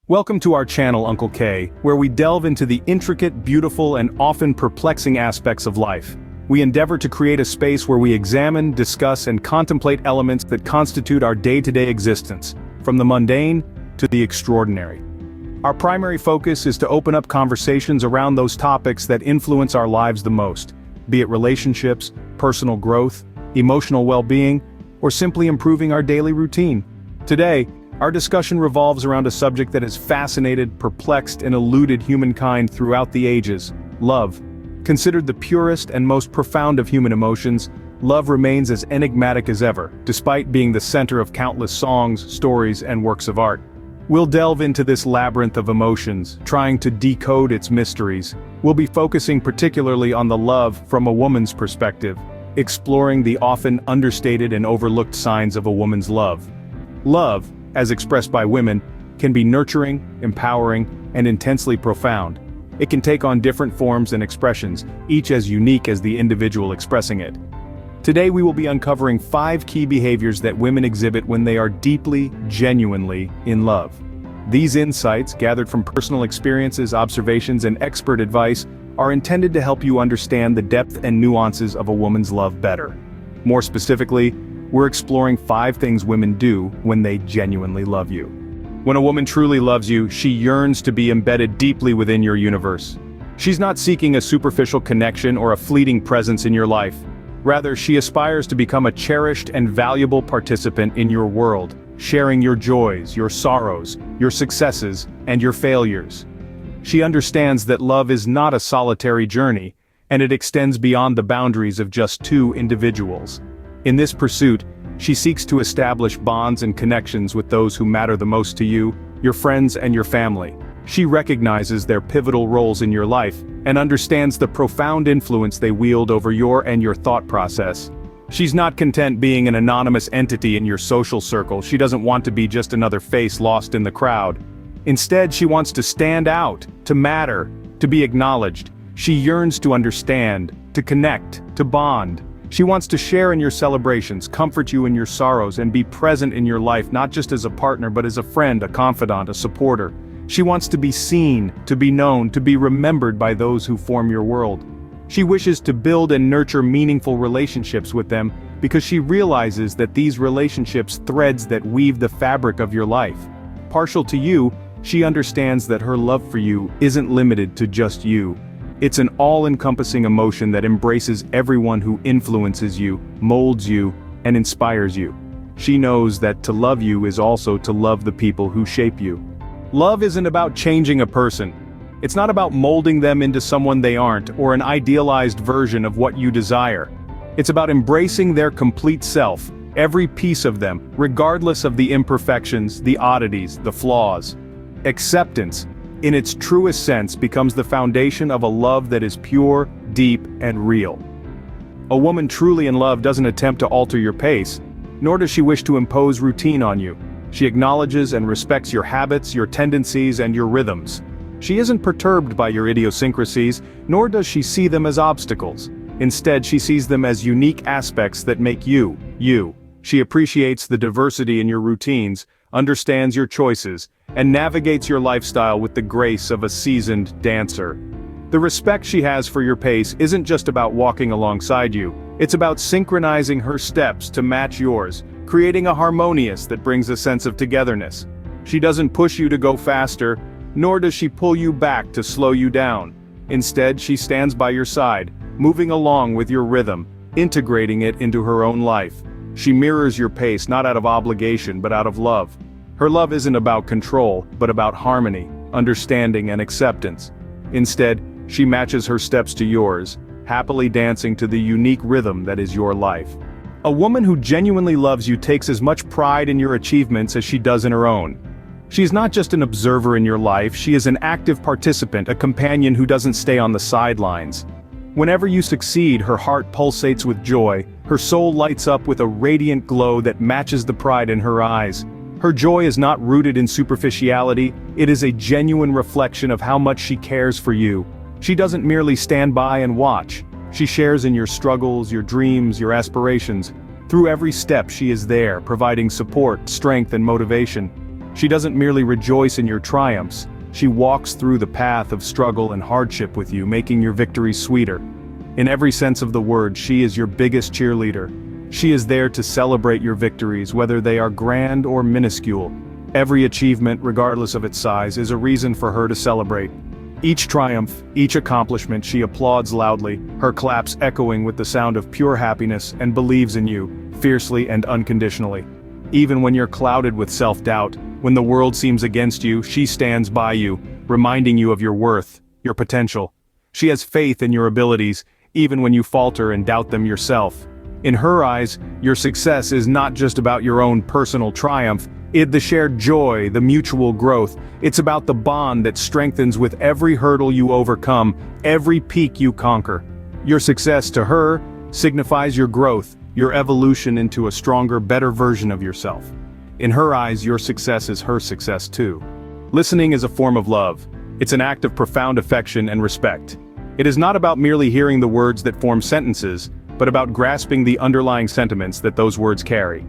Welcome to our channel, Uncle K, where we delve into the intricate, beautiful, and often perplexing aspects of life. We endeavor to create a space where we examine, discuss, and contemplate elements that constitute our day-to-day existence, from the mundane to the extraordinary. Our primary focus is to open up conversations around those topics that influence our lives the most, be it relationships, personal growth, emotional well-being, or simply improving our daily routine. Today, our discussion revolves around a subject that has fascinated, perplexed, and eluded humankind throughout the ages: love. Considered the purest and most profound of human emotions, love remains as enigmatic as ever, despite being the center of countless songs, stories, and works of art. We'll delve into this labyrinth of emotions, trying to decode its mysteries. We'll be focusing particularly on the love from a woman's perspective, exploring the often understated and overlooked signs of a woman's love. Love, as expressed by women, can be nurturing, empowering, and intensely profound. It can take on different forms and expressions, each as unique as the individual expressing it. Today we will be uncovering 5 key behaviors that women exhibit when they are deeply, genuinely in love. These insights, gathered from personal experiences, observations, and expert advice, are intended to help you understand the depth and nuances of a woman's love better. More specifically, we're exploring 5 things women do when they genuinely love you. When a woman truly loves you, she yearns to be embedded deeply within your universe. She's not seeking a superficial connection or a fleeting presence in your life. Rather, she aspires to become a cherished and valuable participant in your world, sharing your joys, your sorrows, your successes, and your failures. She understands that love is not a solitary journey, and it extends beyond the boundaries of just 2 individuals. In this pursuit, she seeks to establish bonds and connections with those who matter the most to you, your friends and your family. She recognizes their pivotal roles in your life, and understands the profound influence they wield over your thought process. She's not content being an anonymous entity in your social circle. She doesn't want to be just another face lost in the crowd. Instead, she wants to stand out, to matter, to be acknowledged. She yearns to understand, to connect, to bond. She wants to share in your celebrations, comfort you in your sorrows, and be present in your life not just as a partner but as a friend, a confidant, a supporter. She wants to be seen, to be known, to be remembered by those who form your world. She wishes to build and nurture meaningful relationships with them because she realizes that these relationships are threads that weave the fabric of your life. Partial to you, she understands that her love for you isn't limited to just you. It's an all-encompassing emotion that embraces everyone who influences you, molds you, and inspires you. She knows that to love you is also to love the people who shape you. Love isn't about changing a person. It's not about molding them into someone they aren't or an idealized version of what you desire. It's about embracing their complete self, every piece of them, regardless of the imperfections, the oddities, the flaws. Acceptance, in its truest sense, becomes the foundation of a love that is pure, deep, and real. A woman truly in love doesn't attempt to alter your pace, nor does she wish to impose routine on you. She acknowledges and respects your habits, your tendencies, and your rhythms. She isn't perturbed by your idiosyncrasies, nor does she see them as obstacles. Instead, she sees them as unique aspects that make you, you. She appreciates the diversity in your routines, understands your choices, and navigates your lifestyle with the grace of a seasoned dancer. The respect she has for your pace isn't just about walking alongside you, it's about synchronizing her steps to match yours, creating a harmonious that brings a sense of togetherness. She doesn't push you to go faster, nor does she pull you back to slow you down. Instead, she stands by your side, moving along with your rhythm, integrating it into her own life. She mirrors your pace not out of obligation but out of love. Her love isn't about control, but about harmony, understanding, and acceptance. Instead, she matches her steps to yours, happily dancing to the unique rhythm that is your life. A woman who genuinely loves you takes as much pride in your achievements as she does in her own. She is not just an observer in your life, she is an active participant, a companion who doesn't stay on the sidelines. Whenever you succeed, her heart pulsates with joy, her soul lights up with a radiant glow that matches the pride in her eyes. Her joy is not rooted in superficiality, it is a genuine reflection of how much she cares for you. She doesn't merely stand by and watch. She shares in your struggles, your dreams, your aspirations. Through every step she is there, providing support, strength, and motivation. She doesn't merely rejoice in your triumphs, she walks through the path of struggle and hardship with you, making your victories sweeter. In every sense of the word, she is your biggest cheerleader. She is there to celebrate your victories, whether they are grand or minuscule. Every achievement, regardless of its size, is a reason for her to celebrate. Each triumph, each accomplishment she applauds loudly, her claps echoing with the sound of pure happiness, and believes in you, fiercely and unconditionally. Even when you're clouded with self-doubt, when the world seems against you, she stands by you, reminding you of your worth, your potential. She has faith in your abilities, even when you falter and doubt them yourself. In her eyes, your success is not just about your own personal triumph, it's the shared joy, the mutual growth. It's about the bond that strengthens with every hurdle you overcome, every peak you conquer. Your success to her signifies your growth, your evolution into a stronger, better version of yourself. In her eyes, your success is her success too. Listening is a form of love. It's an act of profound affection and respect. It is not about merely hearing the words that form sentences, but about grasping the underlying sentiments that those words carry.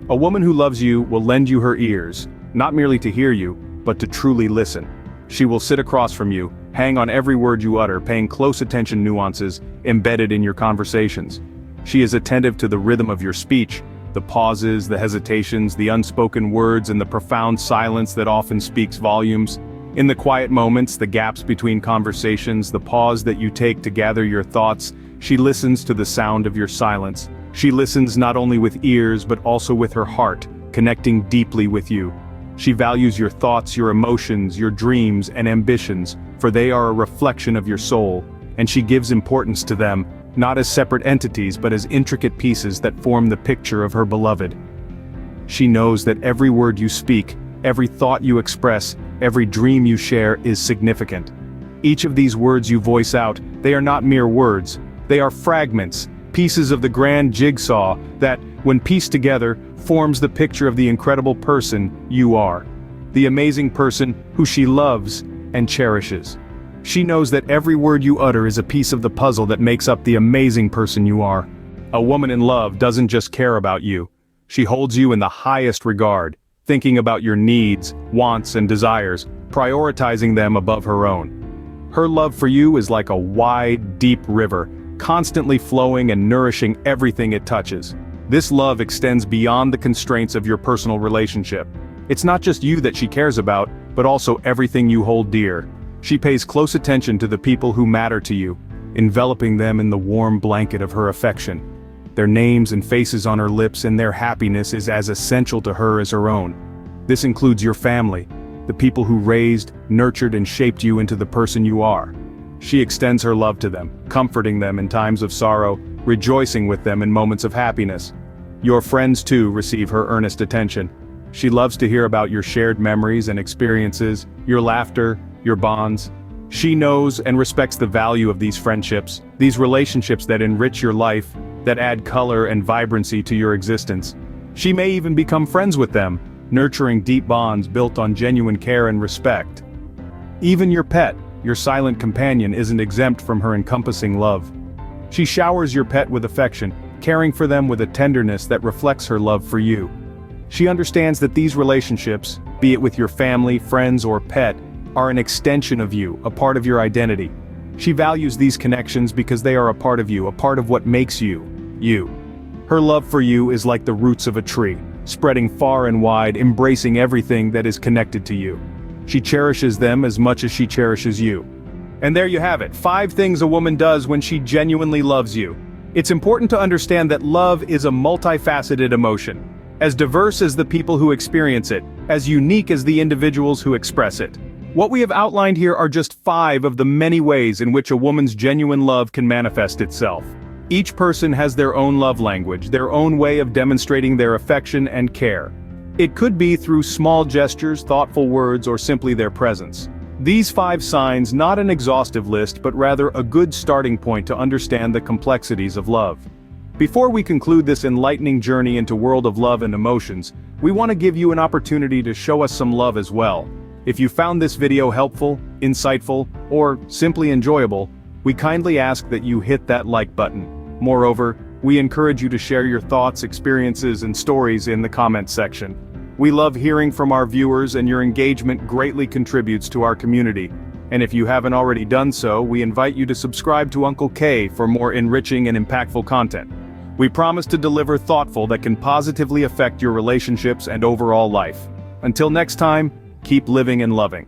A woman who loves you will lend you her ears, not merely to hear you, but to truly listen. She will sit across from you, hang on every word you utter, paying close attention to nuances embedded in your conversations. She is attentive to the rhythm of your speech, the pauses, the hesitations, the unspoken words, and the profound silence that often speaks volumes. In the quiet moments, the gaps between conversations, the pause that you take to gather your thoughts, she listens to the sound of your silence. She listens not only with ears but also with her heart, connecting deeply with you. She values your thoughts, your emotions, your dreams, and ambitions, for they are a reflection of your soul, and she gives importance to them, not as separate entities but as intricate pieces that form the picture of her beloved. She knows that every word you speak, every thought you express, every dream you share is significant. Each of these words you voice out, they are not mere words, they are fragments, pieces of the grand jigsaw that, when pieced together, forms the picture of the incredible person you are. The amazing person who she loves and cherishes. She knows that every word you utter is a piece of the puzzle that makes up the amazing person you are. A woman in love doesn't just care about you. She holds you in the highest regard, thinking about your needs, wants, and desires, prioritizing them above her own. Her love for you is like a wide, deep river, constantly flowing and nourishing everything it touches. This love extends beyond the constraints of your personal relationship. It's not just you that she cares about, but also everything you hold dear. She pays close attention to the people who matter to you, enveloping them in the warm blanket of her affection. Their names and faces on her lips, and their happiness is as essential to her as her own. This includes your family, the people who raised, nurtured, and shaped you into the person you are. She extends her love to them, comforting them in times of sorrow, rejoicing with them in moments of happiness. Your friends too receive her earnest attention. She loves to hear about your shared memories and experiences, your laughter, your bonds. She knows and respects the value of these friendships, these relationships that enrich your life, that add color and vibrancy to your existence. She may even become friends with them, nurturing deep bonds built on genuine care and respect. Even your pet, your silent companion, isn't exempt from her encompassing love. She showers your pet with affection, caring for them with a tenderness that reflects her love for you. She understands that these relationships, be it with your family, friends, or pet, are an extension of you, a part of your identity. She values these connections because they are a part of you, a part of what makes you, you. Her love for you is like the roots of a tree, spreading far and wide, embracing everything that is connected to you. She cherishes them as much as she cherishes you. And there you have it, 5 things a woman does when she genuinely loves you. It's important to understand that love is a multifaceted emotion, as diverse as the people who experience it, as unique as the individuals who express it. What we have outlined here are just 5 of the many ways in which a woman's genuine love can manifest itself. Each person has their own love language, their own way of demonstrating their affection and care. It could be through small gestures, thoughtful words, or simply their presence. These 5 signs, not an exhaustive list, but rather a good starting point to understand the complexities of love. Before we conclude this enlightening journey into world of love and emotions, we want to give you an opportunity to show us some love as well. If you found this video helpful, insightful, or simply enjoyable, we kindly ask that you hit that like button. Moreover, we encourage you to share your thoughts, experiences, and stories in the comments section. We love hearing from our viewers, and your engagement greatly contributes to our community. And if you haven't already done so, we invite you to subscribe to Uncle K for more enriching and impactful content. We promise to deliver thoughtful that can positively affect your relationships and overall life. Until next time, keep living and loving.